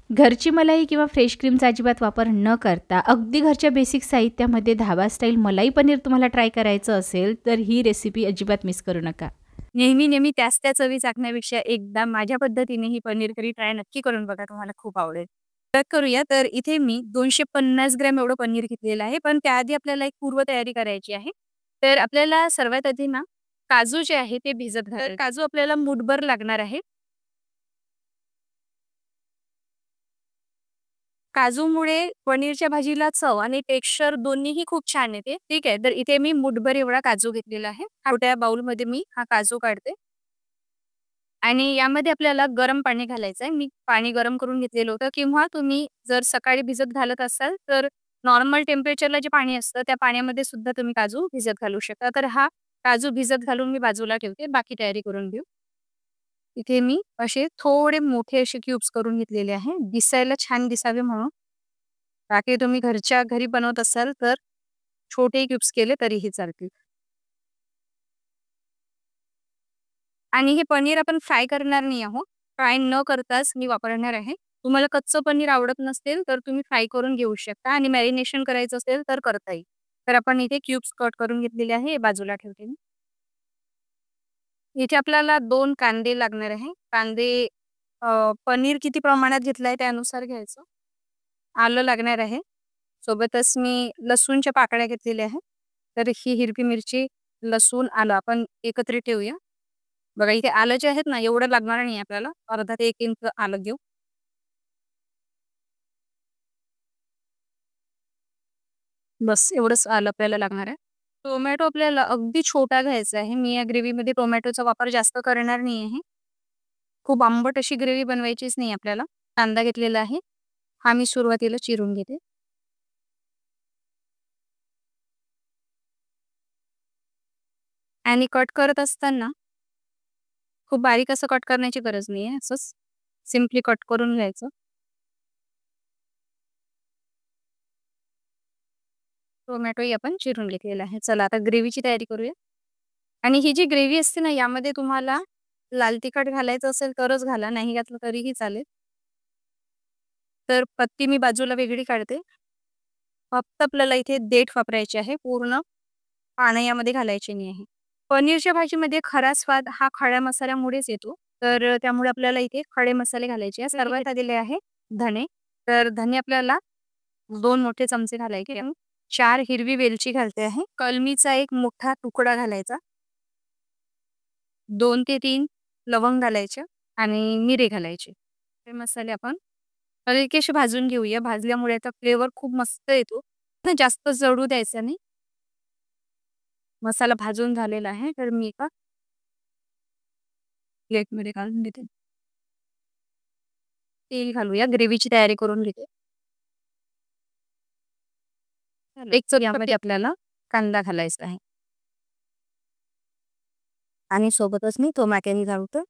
घरची मलाई किंवा फ्रेश क्रीमचा अजिबात वापर न करता अगदी घरच्या बेसिक साहित्यामध्ये धाबा स्टाईल मलाई पनीर तुम्हाला ट्राय करायचं असेल, तर ही रेसिपी अजिबात मिस करू नका. नेहमी त्याच त्या चवी चाखण्यापेक्षा एकदा माझ्या पद्धतीने ही पनीर करी ट्राय नक्की करून बघा. तुम्हाला खूप आवडेल. तर करूया. तर इथे मी 250 ग्रॅम एवढं पनीर घेतलेलं आहे. पण त्याआधी आपल्याला एक पूर्वतयारी करायची आहे. तर आपल्याला सर्वात आधी ना, काजू जे आहे ते भिजत घालायचे. तर काजू आपल्याला मूठभर लागणार आहे. काजूमुळे पनीरच्या भाजीला चव आणि टेक्स्चर दोन्हीही खूप छान येते. ठीक आहे. तर इथे मी मूठभर एवढा काजू घेतलेला आहे. छोट्या बाउलमध्ये मी हा काजू काढते. आणि यामध्ये आपल्याला गरम पाणी घालायचं आहे. मी पाणी गरम करून घेतलेलं होतं किंवा तुम्ही जर सकाळी भिजत घालत असाल, तर नॉर्मल टेम्परेचरला जे पाणी असतं, त्या पाण्यामध्ये सुद्धा तुम्ही काजू भिजत घालू शकता. तर हा काजू भिजत घालून मी बाजूला ठेवते. बाकी तयारी करून घेऊ. इथे मी असे थोडे मोठे असे क्यूब्स करून घेतलेले आहे. दिसायला छान दिसावे म्हणून. बाकी तुम्ही घरच्या घरी बनवत असाल, तर छोटे क्यूब्स केले तरीही चालतील. आणि हे पनीर आपण फ्राय करणार नाही आहोत. फ्राय न करताच मी वापरणार आहे. तुम्हाला कच्चं पनीर आवडत नसेल, तर तुम्ही फ्राय करून घेऊ शकता आणि मॅरिनेशन करायचं असेल तर करता येईल. तर आपण इथे क्यूब्स कट करून घेतलेले आहे. हे बाजूला ठेवते मी. इथे आपल्याला 2 कांदे लागणार आहे. कांदे पनीर किती प्रमाणात घेतलाय त्यानुसार घ्यायचं. आलं लागणार आहे. सोबतच मी लसूणच्या पाकळ्या घेतलेल्या आहेत. तर ही हिरवी मिरची, लसूण, आलं आपण एकत्रित ठेवूया. बघा इथे आलं जे आहेत ना, एवढं लागणार नाही आपल्याला. अर्धा ते 1 इंच आलं घेऊ. बस एवढंच आलं आपल्याला लागणार आहे. टोमॅटो आपल्याला अगदी छोटा घ्यायचा आहे. मी या ग्रेव्हीमध्ये टोमॅटोचा वापर जास्त करणार नाही आहे. खूप आंबट अशी ग्रेव्ही बनवायचीच नाही आपल्याला. कांदा घेतलेला आहे. हा मी सुरुवातीला चिरून घेते. आणि कट करत असताना खूप बारीक असं कट करण्याची गरज नाहीये. असंच सिंपली कट करून घ्यायचं. टोमॅटोही आपण चिरून घेतलेला आहे. चला आता ग्रेव्हीची तयारी करूया. आणि ही जी ग्रेव्ही असते ना, यामध्ये तुम्हाला लाल तिखट घालायचं असेल तरच घाला, नाही घातलं तरीही चालेल. तर पत्ती मी बाजूला वेगळी काढते. फक्त आपल्याला इथे देठ वापरायची आहे. पूर्ण पानं यामध्ये घालायची नाही आहे. पनीरच्या भाजीमध्ये खरा स्वाद हा खड्या मसाल्यामुळेच येतो. तर त्यामुळे आपल्याला इथे खडे मसाले घालायचे आहे. सर्वात आलेले आहे धणे. तर धने आपल्याला 2 मोठे चमचे घालायचे आहे. 4 हिरवी वेलची घालते आहे. कलमीचा एक मोठा तुकडा घालायचा. 2 ते 3 लवंग घालायच्या आणि मिरे घालायचे. हे मसाले आपण हलकेसे भाजून घेऊया. भाजल्यामुळे याचा फ्लेवर खूप मस्त येतो. ना जास्त जळू द्यायचा नाही. मसाला भाजून झालेला आहे. तर मी एका प्लेटमध्ये काढून घेते. तेल घालूया. ग्रेव्हीची तयारी करून घेते. एक यामध्ये आपल्याला कांदा घालायचा आहे. आणि सोबतच मी टोमॅटोनी घालतो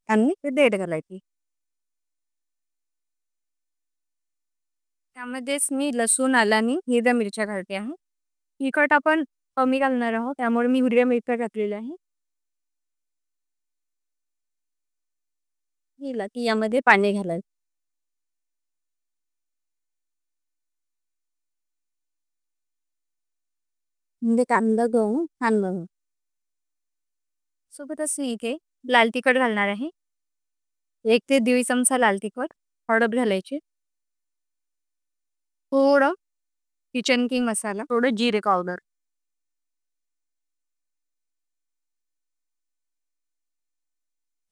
आणि ते देठ घालायची. त्यामध्येच मी लसूण, आलं आणि हिरव्या मिरच्या घालते आहे. तिखट आपण कमी घालणार आहोत, त्यामुळे मी हिरव्या मिरच्या घातलेल्या आहे. हिला की यामध्ये पाणी घालायचं. म्हणजे कांदा गळून छान बनतो. सोबतच मी इथे लाल तिखट घालणार आहे. 1 ते 1.5 चमचा लाल तिखट, हळद घालायची. थोडं किचन किंग मसाला, थोडं जिरे पावडर.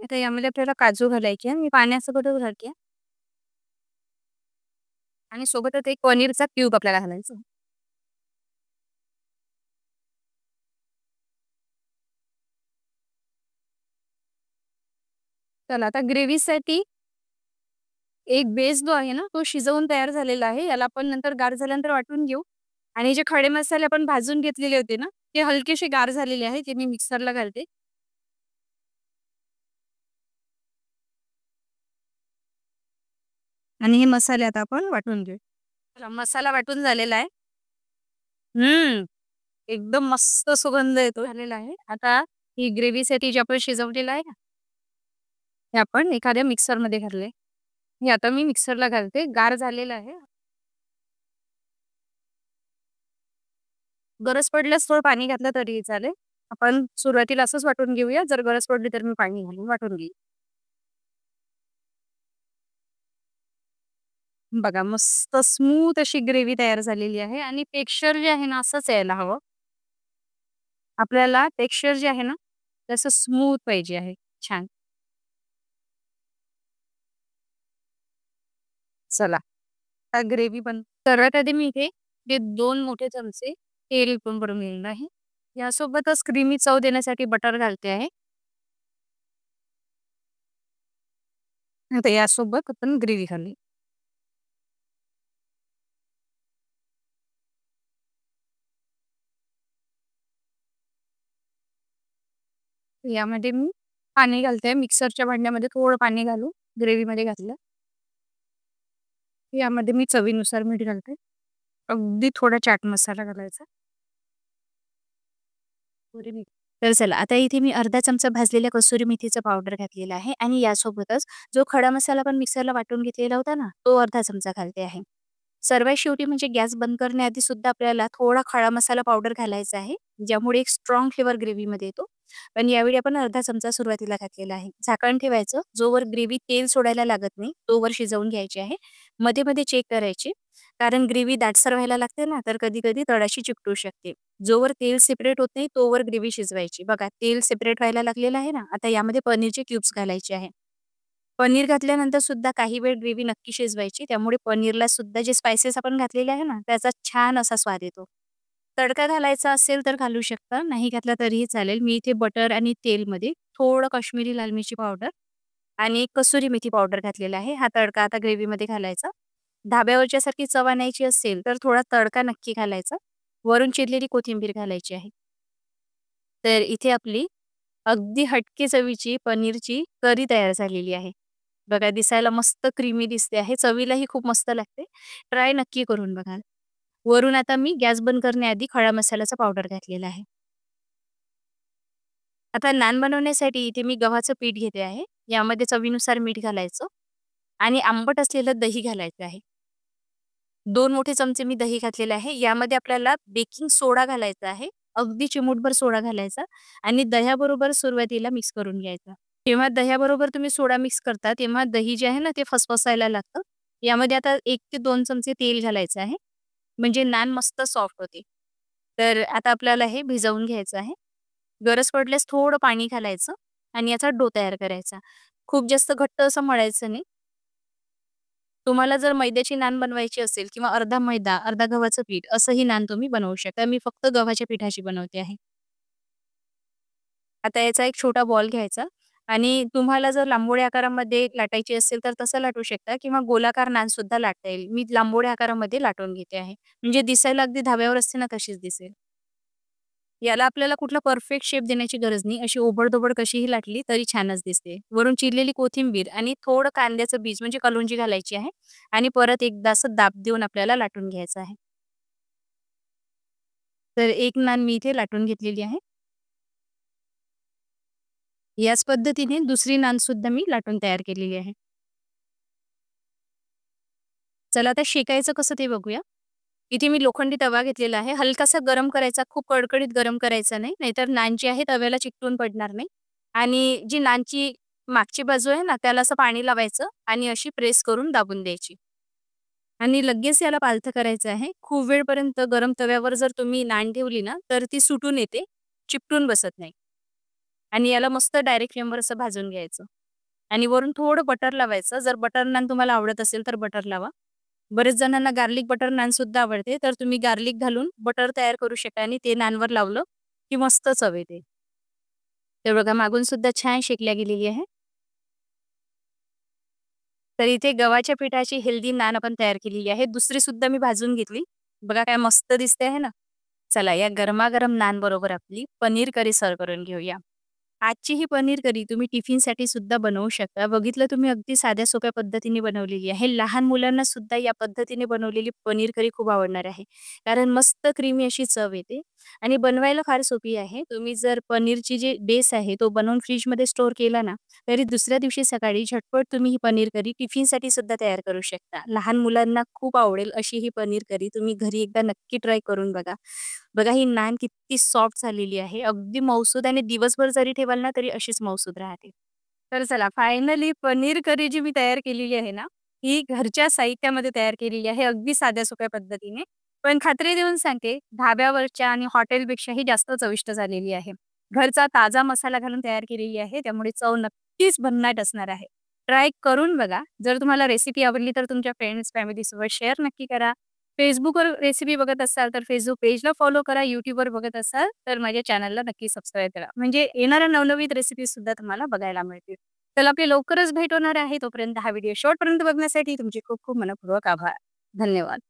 आता यामध्ये आपल्याला काजू घालायचे आहे. मी पाण्यासोबतच घालते आणि सोबतच एक पनीरचा क्यूब आपल्याला घालायचा. चला आता ग्रेव्हीसाठी एक बेस जो आहे ना, तो शिजवून तयार झालेला आहे. याला आपण नंतर गार झाल्यानंतर वाटून घेऊ. आणि जे खडे मसाले आपण भाजून घेतलेले होते ना, ते हलकेसे गार झालेले आहे. ते मी मिक्सरला घालते. आणि हे मसाले आता आपण वाटून घेऊ. चला मसाला वाटून झालेला आहे. हं. एकदम मस्त सुगंध येतो झालेला आहे. आता ही ग्रेव्हीसाठी जे आपण शिजवलेलं आहे ना, हे आपण एखाद्या मिक्सरमध्ये घातले. हे आता मी मिक्सरला घालते. गार झालेलं आहे. गरज पडल्यास थोडं पाणी घातलं तरीही चालेल. आपण सुरुवातीला असंच वाटून घेऊया. जर गरज पडली तर मी पाणी घालून वाटून घेईन. बघा मस्त स्मूथ अशी ग्रेव्ही तयार झालेली आहे आणि टेक्स्चर जे आहे ना असंच यायला हवं. आपल्याला टेक्स्चर जे आहे ना, तसं स्मूथ पाहिजे आहे. छान. चला, आता ग्रेव्ही पण सर्वात आधी मी इथे हे 2 मोठे चमचे तेल पण भरून घेतलं आहे. यासोबतच क्रीमी चव देण्यासाठी बटर घालते आहे. आता यासोबत आपण ग्रेव्ही घालूया. यामध्ये मी पाणी घालते. मिक्सरच्या भांड्यामध्ये थोडं पाणी घालून ग्रेव्हीमध्ये घातलं. यामध्ये मी चवीनुसार मीठ घालते. अगदी थोडा चाट मसाला घालायचा. कसुरी मेथी. तर चला, आता इथे मी अर्धा चमचा भाजलेल्या कसुरी मेथीचं पावडर घातलेला आहे आणि यासोबतच जो खडा मसाला पण मिक्सरला वाटून घेतलेला होता ना, तो अर्धा चमचा घालते आहे. सर्वात शेवटी म्हणजे गॅस बंद करण्याआधी सुद्धा आपल्याला थोडा खडा मसाला पावडर घालायचा आहे, ज्यामुळे एक स्ट्राँग फ्लेवर ग्रेव्हीमध्ये येतो. पण यावेळी आपण अर्धा चमचा सुरुवातीला घातलेला आहे. झाकण ठेवायचं. जोवर ग्रेव्ही तेल सोडायला लागत नाही, तोवर शिजवून घ्यायची आहे. मध्ये-मध्ये चेक करायची. कारण ग्रेव्ही दाटसर व्हायला लागते ना, तर कधी-कधी तळाशी चिकटू शकते. जोवर तेल सेपरेट होत नाही, तोवर ग्रेव्ही शिजवायची. बघा तेल सेपरेट व्हायला लागलेलं आहे ना, आता यामध्ये पनीरचे क्यूब्स घालायचे आहे. पनीर घातल्यानंतर सुद्धा काही वेळ ग्रेव्ही नक्की शिजवायची. त्यामुळे पनीरला सुद्धा जे स्पाइसेस आपण घातलेले आहे ना, त्याचा छान असा स्वाद येतो. तडका घालायचा असेल तर घालू शकता, नाही घातला तरीही चालेल. मी इथे बटर आणि तेलमध्ये थोडं काश्मीरी लाल मिरची पावडर आणि कसुरी मेथी पावडर घातलेला आहे. हा तडका आता ग्रेव्हीमध्ये घालायचा. ढाब्यावरच्यासारखी चव आणायची असेल, तर थोडा तडका नक्की घालायचा. वरून चिरलेली कोथिंबीर घालायची आहे. तर इथे आपली अगदी हटके चवीची पनीरची करी तयार झालेली आहे. बघा दिसायला मस्त क्रीमी दिसते आहे. चवीलाही खूप मस्त लागते. ट्राय नक्की करून बघा. वरून आता मी गॅस बंद करण्याआधी खडा मसाल्याचा पावडर घातलेला आहे. आता नान बनवण्यासाठी इथे मी गव्हाचं पीठ घेते आहे. यामध्ये चवीनुसार मीठ घालायचं आणि आंबट असलेलं दही घालायचं आहे. 2 मोठे चमचे मी दही घातलेले आहे. यामध्ये आपल्याला बेकिंग सोडा घालायचा आहे. अगदी चिमूटभर सोडा घालायचा आणि दह्याबरोबर सुरुवातीला मिक्स करून घ्यायचा. जेव्हा दह्याबरोबर तुम्ही सोडा मिक्स करता, तेव्हा दही जे आहे ना, ते फसफसायला लागतं. यामध्ये आता 1 ते 2 चमचे तेल घालायचं आहे. म्हणजे नान मस्त सॉफ्ट होते. तर आता आपल्याला हे भिजवून घ्यायचं आहे. गरज पडल्यास थोडं पाणी घालायचं आणि याचा डो तयार करायचा. खूप जास्त घट्ट असं मळायचं नाही. तुम्हाला जर मैद्याची नान बनवायची असेल किंवा अर्धा मैदा, अर्धा गव्हाचं पीठ असंही नान तुम्ही बनवू शकता. मी फक्त गव्हाच्या पिठाची बनवते आहे. आता याचा एक छोटा बॉल घ्यायचा आणि तुम्हाला जर लांबोळी आकारामध्ये लाटायची असेल तर तसं लाटू शकता किंवा गोलाकार नानसुद्धा लाटता येईल. मी लांबोळी आकारामध्ये लाटून घेते आहे. म्हणजे दिसायला अगदी धाब्यावर असते ना तशीच दिसेल. याला आपल्याला कुठला परफेक्ट शेप देण्याची गरज नाही. अशी ओबड-धोबड कशीही लाटली तरी छानच दिसते. वरून चिरलेली कोथिंबीर आणि थोडं कांद्याचं बीज म्हणजे कलोंजी घालायची आहे आणि परत एकदा असं दाब देऊन आपल्याला लाटून घ्यायचं आहे. तर एक नान मी इथे लाटून घेतलेली आहे. याच पद्धतीने दुसरी नानसुद्धा मी लाटून तयार केलेली आहे. चला आता शेकायचं कसं ते बघूया. इथे मी लोखंडी तवा घेतलेला आहे. हलकासा गरम करायचा, खूप कडकडीत गरम करायचा नाही. नाहीतर नान जी आहे तव्याला चिकटून पडणार नाही. आणि जी नानची मागची बाजू आहे ना, त्याला असं पाणी लावायचं आणि अशी प्रेस करून दाबून द्यायची. आणि लगेच याला पालथं करायचं आहे. खूप वेळपर्यंत गरम तव्यावर जर तुम्ही नान ठेवली ना, तर ती सुटून येते, चिकटून बसत नाही. आणि याला मस्त डायरेक्ट फ्लेमवर असं भाजून घ्यायचं. आणि वरून थोडं बटर लावायचं. जर बटर नान तुम्हाला आवडत असेल तर बटर लावा. बरेच जणांना गार्लिक बटर नान सुद्धा आवडते. तर तुम्ही गार्लिक घालून बटर तयार करू शकता आणि ते नानवर लावलं की मस्त चव येते. तर बघा मागून सुद्धा छान शेकल्या गेलेली आहे. तर इथे गव्हाच्या पिठाची हेल्दी नान आपण तयार केलेली आहे. दुसरी सुद्धा मी भाजून घेतली. बघा काय मस्त दिसते आहे ना. चला या गरमागरम नान बरोबर आपली पनीर करी सर्व्ह करून घेऊया. आजची ही पनीर करी तुम्ही टिफिनसाठी सुद्धा बनवू शकता. बघितलं तुम्ही अगदी साध्या सोप्या पद्धतीने बनवलेली आहे. लहान मुलांना सुद्धा या पद्धतीने बनवलेली पनीर करी खूप आवडणार आहे. कारण मस्त क्रीमी अशी चव येते आणि बनवायला फार सोपी आहे. तुम्ही जर पनीरची जी बेस आहे तो बनवून फ्रिजमध्ये स्टोअर केला ना, तरी दुसऱ्या दिवशी सकाळी झटपट तुम्ही ही पनीर करी टिफिनसाठी सुद्धा तयार करू शकता. लहान मुलांना खूप आवडेल अशी ही पनीर करी तुम्ही घरी एकदा नक्की ट्राय करून बघा. बघा ही नान किती सॉफ्ट झालेली आहे. अगदी मऊसूद आणि दिवसभर जरी ठेवाल ना, तरी अशीच मऊसूद राहते. तर चला फायनली पनीर करी जी मी तयार केलेली आहे ना, ही घरच्या साहित्यामध्ये तयार केलेली आहे. अगदी साध्या-सोप्या पद्धतीने. पण खात्री देऊन सांगते, धाब्यावरच्या आणि हॉटेलपेक्षाही जास्त चविष्ट झालेली आहे. घरचा ताजा मसाला घालून तयार केलेली आहे. त्यामुळे चव नक्कीच भन्नाट असणार आहे. ट्राय करून बघा. जर तुम्हाला रेसिपी आवडली तर तुमच्या फ्रेंड्स, फॅमिलीसोबत शेअर नक्की करा. Facebookवर रेसिपी बघत असाल तर Facebook पेजला फॉलो करा. YouTubeवर बघत असाल तर माझ्या चॅनलला नक्की सबस्क्राईब करा. म्हणजे येणाऱ्या नवनवीन रेसिपीसुद्धा तुम्हाला बघायला मिळतील. तर आपली लवकरच भेट होणार आहे. तोपर्यंत हा व्हिडिओ शेवटपर्यंत बघण्यासाठी तुमचे खूप खूप मनःपूर्वक आभार. धन्यवाद.